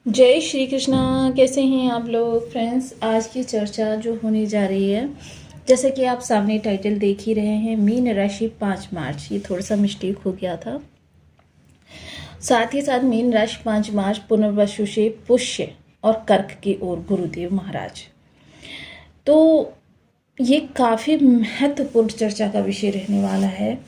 जय श्री कृष्णा। कैसे हैं आप लोग फ्रेंड्स। आज की चर्चा जो होने जा रही है, जैसे कि आप सामने टाइटल देख ही रहे हैं, मीन राशि 5 मार्च। ये थोड़ा सा मिस्टेक हो गया था। साथ ही साथ मीन राशि 5 मार्च पुनर्वसु से पुष्य और कर्क की ओर गुरुदेव महाराज। तो ये काफ़ी महत्वपूर्ण चर्चा का विषय रहने वाला है,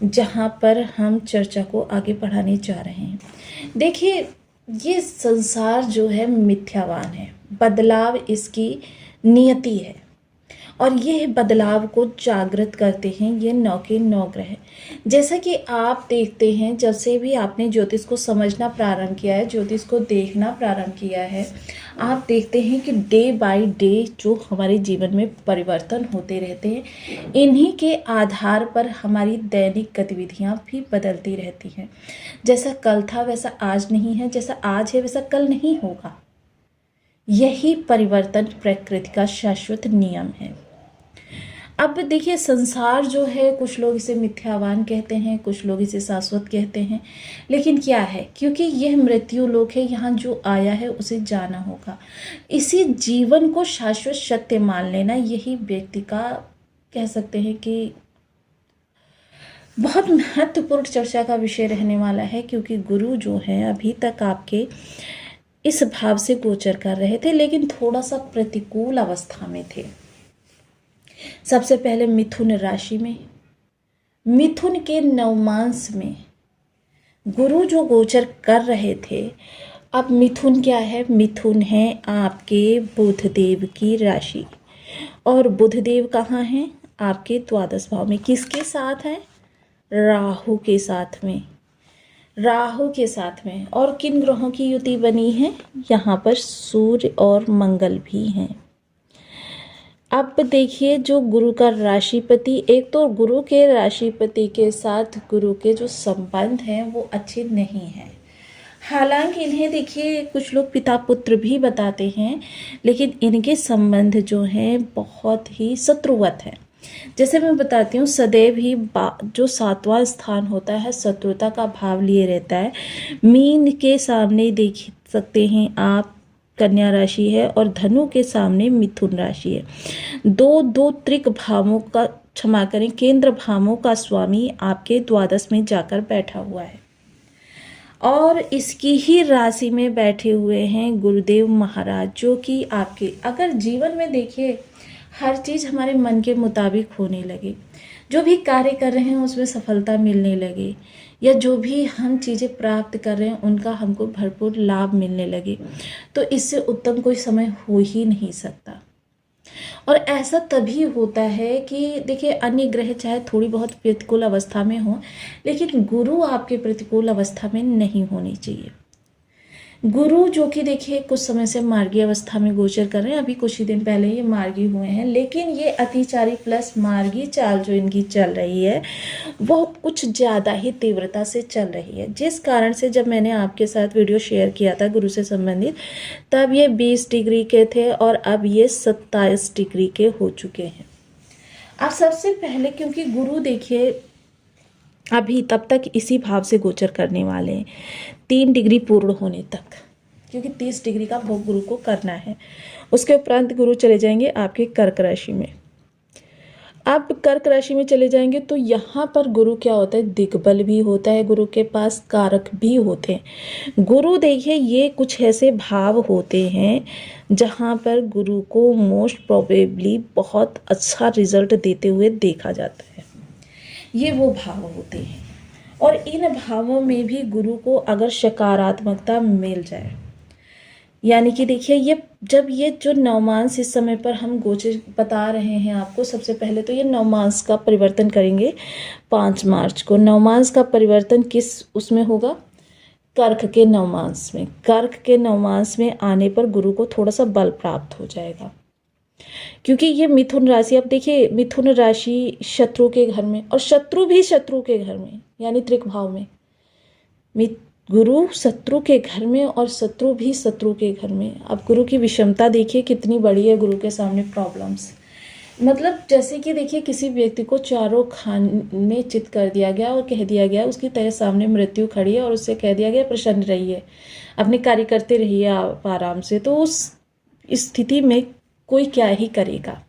जहाँ पर हम चर्चा को आगे बढ़ाने जा रहे हैं। देखिए, ये संसार जो है मिथ्यावान है, बदलाव इसकी नियति है और ये बदलाव को जागृत करते हैं ये 9 के 9 ग्रह। जैसा कि आप देखते हैं, जब से भी आपने ज्योतिष को समझना प्रारंभ किया है, ज्योतिष को देखना प्रारंभ किया है, आप देखते हैं कि डे बाय डे जो हमारे जीवन में परिवर्तन होते रहते हैं। इन्हीं के आधार पर हमारी दैनिक गतिविधियां भी बदलती रहती हैं। जैसा कल था वैसा आज नहीं है, जैसा आज है वैसा कल नहीं होगा। यही परिवर्तन प्रकृति का शाश्वत नियम है। अब देखिए, संसार जो है, कुछ लोग इसे मिथ्यावान कहते हैं, कुछ लोग इसे शाश्वत कहते हैं, लेकिन क्या है, क्योंकि यह मृत्यु लोक है, यहाँ जो आया है उसे जाना होगा। इसी जीवन को शाश्वत सत्य मान लेना, यही व्यक्ति का कह सकते हैं कि बहुत महत्वपूर्ण चर्चा का विषय रहने वाला है। क्योंकि गुरु जो है अभी तक आपके इस भाव से गोचर कर रहे थे, लेकिन थोड़ा सा प्रतिकूल अवस्था में थे। सबसे पहले मिथुन राशि में, मिथुन के नवमांश में गुरु जो गोचर कर रहे थे। अब मिथुन क्या है? मिथुन है आपके बुधदेव की राशि, और बुधदेव कहाँ हैं? आपके द्वादश भाव में। किसके साथ हैं? राहु के साथ में। राहु के साथ में और किन ग्रहों की युति बनी है? यहाँ पर सूर्य और मंगल भी हैं। अब देखिए, जो गुरु का राशिपति, एक तो गुरु के राशिपति के साथ गुरु के जो संबंध हैं वो अच्छे नहीं हैं। हालांकि इन्हें देखिए, कुछ लोग पिता पुत्र भी बताते हैं, लेकिन इनके संबंध जो हैं बहुत ही शत्रुवत है। जैसे मैं बताती हूँ, सदैव ही जो 7वां स्थान होता है शत्रुता का भाव लिए रहता है। मीन के सामने देख सकते हैं आप कन्या राशि है, और धनु के सामने मिथुन राशि है। दो त्रिक भावों का, क्षमा करें, केंद्र भावों का स्वामी आपके द्वादश में जाकर बैठा हुआ है, और इसकी ही राशि में बैठे हुए हैं गुरुदेव महाराज, जो कि आपके अगर जीवन में देखिए हर चीज़ हमारे मन के मुताबिक होने लगे, जो भी कार्य कर रहे हैं उसमें सफलता मिलने लगे, या जो भी हम चीज़ें प्राप्त कर रहे हैं उनका हमको भरपूर लाभ मिलने लगे, तो इससे उत्तम कोई समय हो ही नहीं सकता। और ऐसा तभी होता है कि देखिए, अन्य ग्रह चाहे थोड़ी बहुत प्रतिकूल अवस्था में हो, लेकिन गुरु आपके प्रतिकूल अवस्था में नहीं होनी चाहिए। गुरु जो कि देखिए कुछ समय से मार्गी अवस्था में गोचर कर रहे हैं, अभी कुछ ही दिन पहले ये मार्गी हुए हैं, लेकिन ये अतिचारी प्लस मार्गी चाल जो इनकी चल रही है वो कुछ ज़्यादा ही तीव्रता से चल रही है। जिस कारण से जब मैंने आपके साथ वीडियो शेयर किया था गुरु से संबंधित, तब ये 20 डिग्री के थे और अब ये 27 डिग्री के हो चुके हैं। अब सबसे पहले, क्योंकि गुरु देखिए अभी तब तक इसी भाव से गोचर करने वाले हैं 3 डिग्री पूर्ण होने तक, क्योंकि 30 डिग्री का भोग गुरु को करना है। उसके उपरांत गुरु चले जाएंगे आपके कर्क राशि में। अब कर्क राशि में चले जाएंगे तो यहाँ पर गुरु क्या होता है? दिग्बल भी होता है, गुरु के पास कारक भी होते हैं। गुरु देखिए, ये कुछ ऐसे भाव होते हैं जहाँ पर गुरु को मोस्ट प्रोबेबली बहुत अच्छा रिजल्ट देते हुए देखा जाता है। ये वो भाव होते हैं, और इन भावों में भी गुरु को अगर सकारात्मकता मिल जाए, यानी कि देखिए, ये जब ये जो नवमांश इस समय पर हम गोचर बता रहे हैं आपको, सबसे पहले तो ये नवमांश का परिवर्तन करेंगे 5 मार्च को। नवमांश का परिवर्तन किस उसमें होगा? कर्क के नवमांश में। कर्क के नवमांश में आने पर गुरु को थोड़ा सा बल प्राप्त हो जाएगा, क्योंकि ये मिथुन राशि, अब देखिए मिथुन राशि शत्रु के घर में, और शत्रु भी शत्रु के घर में, यानी त्रिक भाव में। गुरु शत्रु के घर में और शत्रु भी शत्रु के घर में। अब गुरु की विषमता देखिए कितनी बड़ी है, गुरु के सामने प्रॉब्लम्स। मतलब जैसे कि देखिए किसी व्यक्ति को चारों खाने चित कर दिया गया और कह दिया गया उसकी तेरे सामने मृत्यु खड़ी है और उससे कह दिया गया प्रसन्न रहिए, अपने कार्य करते रहिए आप आराम से, तो उस स्थिति में कोई क्या ही करेगा।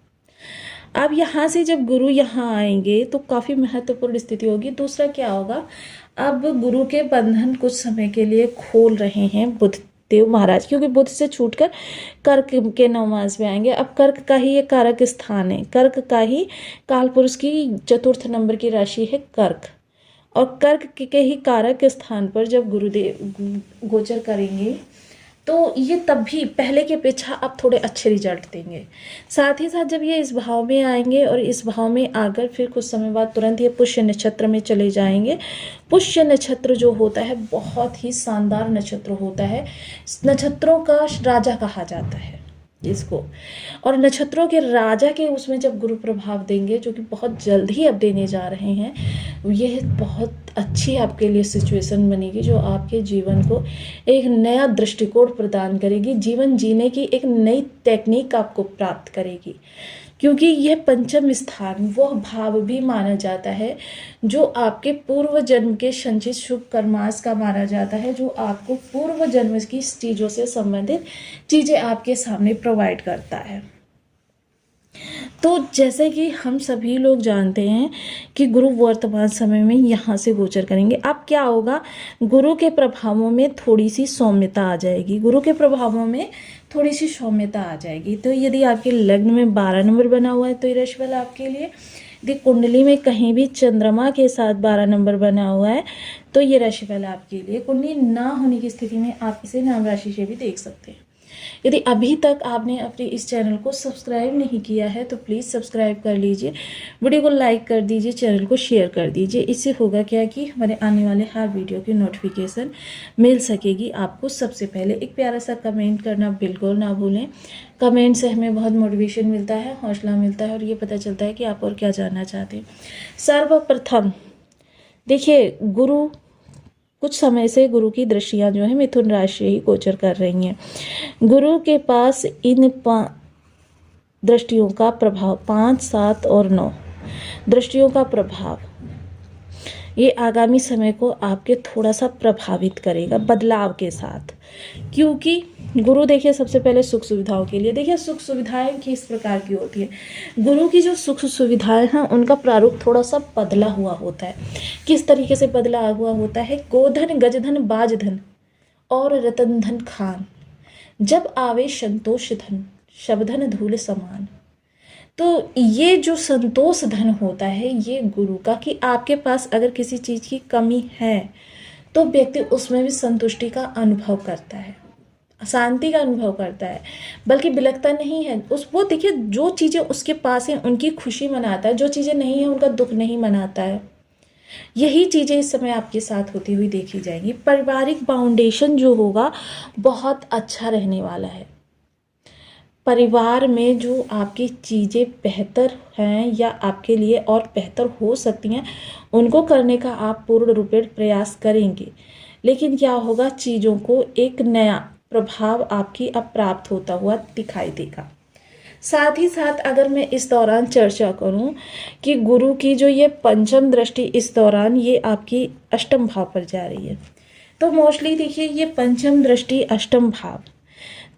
अब यहाँ से जब गुरु यहाँ आएंगे तो काफ़ी महत्वपूर्ण स्थिति होगी। दूसरा क्या होगा, अब गुरु के बंधन कुछ समय के लिए खोल रहे हैं बुध देव महाराज, क्योंकि बुध से छूटकर कर्क के 9 मास में आएंगे। अब कर्क का ही ये कारक स्थान है, कर्क का ही काल पुरुष की 4th नंबर की राशि है कर्क, और कर्क के ही कारक स्थान पर जब गुरुदेव गोचर करेंगे तो ये तब भी पहले की अपेक्षा अब थोड़े अच्छे रिजल्ट देंगे। साथ ही साथ जब ये इस भाव में आएंगे और इस भाव में आकर फिर कुछ समय बाद तुरंत ये पुष्य नक्षत्र में चले जाएंगे। पुष्य नक्षत्र जो होता है बहुत ही शानदार नक्षत्र होता है, नक्षत्रों का राजा कहा जाता है इसको, और नक्षत्रों के राजा के उसमें जब गुरु प्रभाव देंगे, जो कि बहुत जल्द ही अब देने जा रहे हैं, यह बहुत अच्छी आपके लिए सिचुएशन बनेगी जो आपके जीवन को एक नया दृष्टिकोण प्रदान करेगी, जीवन जीने की एक नई टेक्निक आपको प्राप्त करेगी। क्योंकि यह पंचम स्थान वह भाव भी माना जाता है जो आपके पूर्व जन्म के संचित शुभ कर्मास का माना जाता है, जो आपको पूर्व जन्म की चीज़ों से संबंधित चीज़ें आपके सामने प्रोवाइड करता है। तो जैसे कि हम सभी लोग जानते हैं कि गुरु वर्तमान समय में यहाँ से गोचर करेंगे। अब क्या होगा, गुरु के प्रभावों में थोड़ी सी सौम्यता आ जाएगी, गुरु के प्रभावों में थोड़ी सी सौम्यता आ जाएगी। तो यदि आपके लग्न में 12 नंबर बना हुआ है तो ये राशि वाला आपके लिए, यदि कुंडली में कहीं भी चंद्रमा के साथ 12 नंबर बना हुआ है तो ये राशि वाला आपके लिए, कुंडली ना होने की स्थिति में आप इसे नाम राशि से भी देख सकते हैं। यदि अभी तक आपने अपने इस चैनल को सब्सक्राइब नहीं किया है तो प्लीज़ सब्सक्राइब कर लीजिए, वीडियो को लाइक कर दीजिए, चैनल को शेयर कर दीजिए। इससे होगा क्या कि हमारे आने वाले हर वीडियो की नोटिफिकेशन मिल सकेगी आपको सबसे पहले। एक प्यारा सा कमेंट करना बिल्कुल ना भूलें, कमेंट से हमें बहुत मोटिवेशन मिलता है, हौसला मिलता है और ये पता चलता है कि आप और क्या जानना चाहते हैं। सर्वप्रथम देखिए, गुरु कुछ समय से गुरु की दृष्टियां जो है मिथुन राशि ही गोचर कर रही हैं। गुरु के पास इन दृष्टियों का प्रभाव 5, 7 और 9 दृष्टियों का प्रभाव ये आगामी समय को आपके थोड़ा सा प्रभावित करेगा बदलाव के साथ। क्योंकि गुरु देखिए सबसे पहले सुख सुविधाओं के लिए, देखिए सुख सुविधाएं किस प्रकार की होती है। गुरु की जो सुख सुविधाएं हैं उनका प्रारूप थोड़ा सा बदला हुआ होता है। किस तरीके से बदला हुआ होता है, गोधन गजधन बाजधन और रतनधन खान, जब आवे संतोष धन शबधन धूल समान। तो ये जो संतोष धन होता है ये गुरु का, कि आपके पास अगर किसी चीज़ की कमी है तो व्यक्ति उसमें भी संतुष्टि का अनुभव करता है, शांति का अनुभव करता है, बल्कि बिलखता नहीं है। वो देखिए जो चीज़ें उसके पास हैं उनकी खुशी मनाता है, जो चीज़ें नहीं हैं उनका दुख नहीं मनाता है। यही चीज़ें इस समय आपके साथ होती हुई देखी जाएंगी। पारिवारिक फाउंडेशन जो होगा बहुत अच्छा रहने वाला है। परिवार में जो आपकी चीज़ें बेहतर हैं या आपके लिए और बेहतर हो सकती हैं उनको करने का आप पूर्ण रूपेण प्रयास करेंगे। लेकिन क्या होगा, चीज़ों को एक नया प्रभाव आपकी अब प्राप्त होता हुआ दिखाई देगा। साथ ही साथ अगर मैं इस दौरान चर्चा करूं कि गुरु की जो ये पंचम दृष्टि इस दौरान ये आपकी अष्टम भाव पर जा रही है, तो मोस्टली देखिए ये पंचम दृष्टि अष्टम भाव,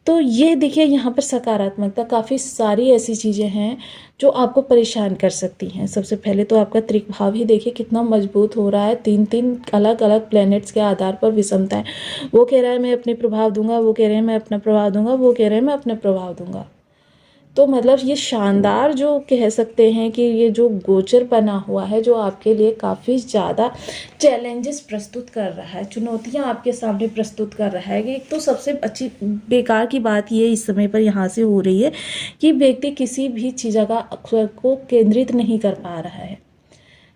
तो ये देखिए यहाँ पर सकारात्मकता, काफ़ी सारी ऐसी चीज़ें हैं जो आपको परेशान कर सकती हैं। सबसे पहले तो आपका त्रिक भाव ही देखिए कितना मजबूत हो रहा है, 3 अलग अलग प्लैनेट्स के आधार पर विषमता है। वो कह रहा है मैं अपने प्रभाव दूंगा, वो कह रहे हैं मैं अपना प्रभाव दूंगा, वो कह रहे हैं मैं अपना प्रभाव दूंगा। तो मतलब ये शानदार जो कह सकते हैं कि ये जो गोचर बना हुआ है जो आपके लिए काफ़ी ज़्यादा चैलेंजेस प्रस्तुत कर रहा है, चुनौतियां आपके सामने प्रस्तुत कर रहा है। कि एक तो सबसे अच्छी बेकार की बात ये इस समय पर यहाँ से हो रही है कि व्यक्ति किसी भी चीज़ का को केंद्रित नहीं कर पा रहा है,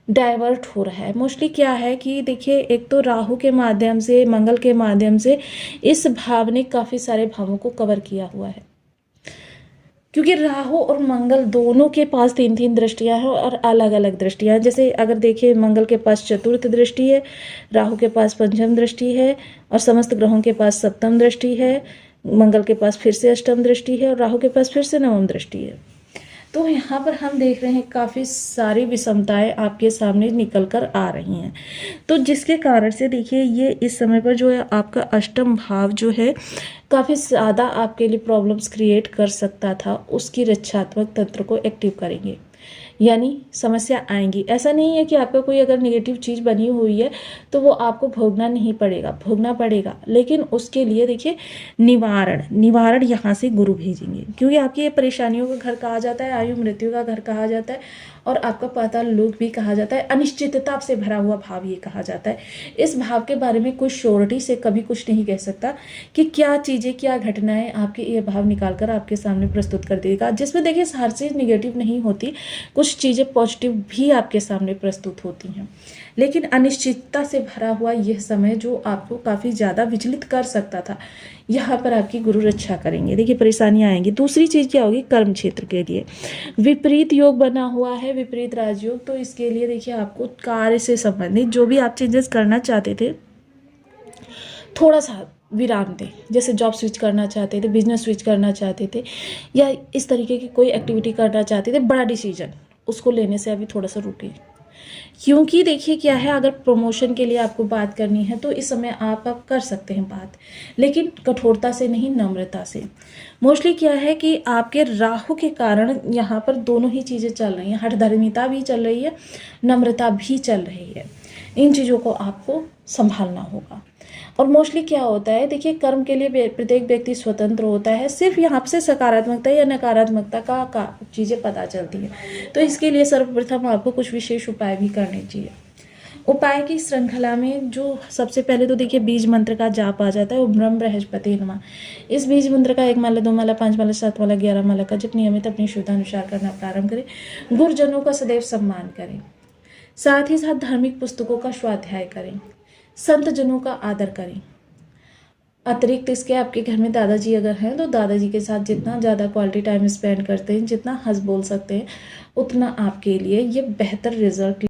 डाइवर्ट हो रहा है। मोस्टली क्या है कि देखिए एक तो राहु के माध्यम से, मंगल के माध्यम से इस भाव ने काफ़ी सारे भावों को कवर किया हुआ है, क्योंकि राहु और मंगल दोनों के पास 3 दृष्टियां हैं और अलग अलग दृष्टियां हैं। जैसे अगर देखिए मंगल के पास 4th दृष्टि है, राहु के पास 5म दृष्टि है और समस्त ग्रहों के पास 7म दृष्टि है, मंगल के पास फिर से 8म दृष्टि है और राहु के पास फिर से 9म दृष्टि है। तो यहाँ पर हम देख रहे हैं काफ़ी सारी विषमताएं आपके सामने निकल कर आ रही हैं। तो जिसके कारण से देखिए ये इस समय पर जो है आपका अष्टम भाव जो है काफ़ी ज़्यादा आपके लिए प्रॉब्लम्स क्रिएट कर सकता था, उसकी रक्षात्मक तंत्र को एक्टिव करेंगे, यानी समस्या आएंगी। ऐसा नहीं है कि आपका कोई अगर नेगेटिव चीज़ बनी हुई है तो वो आपको भोगना नहीं पड़ेगा, भोगना पड़ेगा, लेकिन उसके लिए देखिए निवारण यहाँ से गुरु भेजेंगे, क्योंकि आपकी ये परेशानियों का घर कहा जाता है, आयु मृत्यु का घर कहा जाता है, और आपका पाताल लोक भी कहा जाता है, अनिश्चितता से भरा हुआ भाव ये कहा जाता है। इस भाव के बारे में कुछ श्योरिटी से कभी कुछ नहीं कह सकता कि क्या चीज़ें, क्या घटनाएं आपके ये भाव निकाल कर आपके सामने प्रस्तुत कर देगा, जिसमें देखिए हर चीज़ निगेटिव नहीं होती, कुछ चीज़ें पॉजिटिव भी आपके सामने प्रस्तुत होती हैं। लेकिन अनिश्चितता से भरा हुआ यह समय जो आपको काफ़ी ज़्यादा विचलित कर सकता था, यहाँ पर आपकी गुरु रक्षा करेंगे। देखिए परेशानियाँ आएंगी। दूसरी चीज़ क्या होगी, कर्म क्षेत्र के लिए विपरीत योग बना हुआ है, विपरीत राजयोग। तो इसके लिए देखिए आपको कार्य से संबंधित जो भी आप चेंजेस करना चाहते थे, थोड़ा सा विराम दें। जैसे जॉब स्विच करना चाहते थे, बिजनेस स्विच करना चाहते थे, या इस तरीके की कोई एक्टिविटी करना चाहते थे, बड़ा डिसीजन, उसको लेने से अभी थोड़ा सा रुकिए। क्योंकि देखिए क्या है, अगर प्रमोशन के लिए आपको बात करनी है तो इस समय आप कर सकते हैं बात, लेकिन कठोरता से नहीं, नम्रता से। मोस्टली क्या है कि आपके राहु के कारण यहाँ पर दोनों ही चीज़ें चल रही हैं, हठधर्मिता भी चल रही है, नम्रता भी चल रही है। इन चीज़ों को आपको संभालना होगा। और मोस्टली क्या होता है, देखिए कर्म के लिए प्रत्येक व्यक्ति स्वतंत्र होता है, सिर्फ यहाँ से सकारात्मकता या नकारात्मकता का चीज़ें पता चलती है। तो इसके लिए सर्वप्रथम आपको कुछ विशेष उपाय भी करने चाहिए। उपाय की श्रृंखला में जो सबसे पहले तो देखिए बीज मंत्र का जाप आ जाता है, वो ब्रह्म बृहस्पति नमः। इस बीज मंत्र का 1 माला, 2 माला, 5 माला, 7 माला, 11 माला का जब नियमित अपनी शुद्धानुसार करना प्रारंभ करें। गुरुजनों का सदैव सम्मान करें, साथ ही साथ धार्मिक पुस्तकों का स्वाध्याय करें, संत जनों का आदर करें। अतिरिक्त इसके आपके घर में दादाजी अगर हैं तो दादाजी के साथ जितना ज़्यादा क्वालिटी टाइम स्पेंड करते हैं, जितना हंस बोल सकते हैं, उतना आपके लिए ये बेहतर रिजल्ट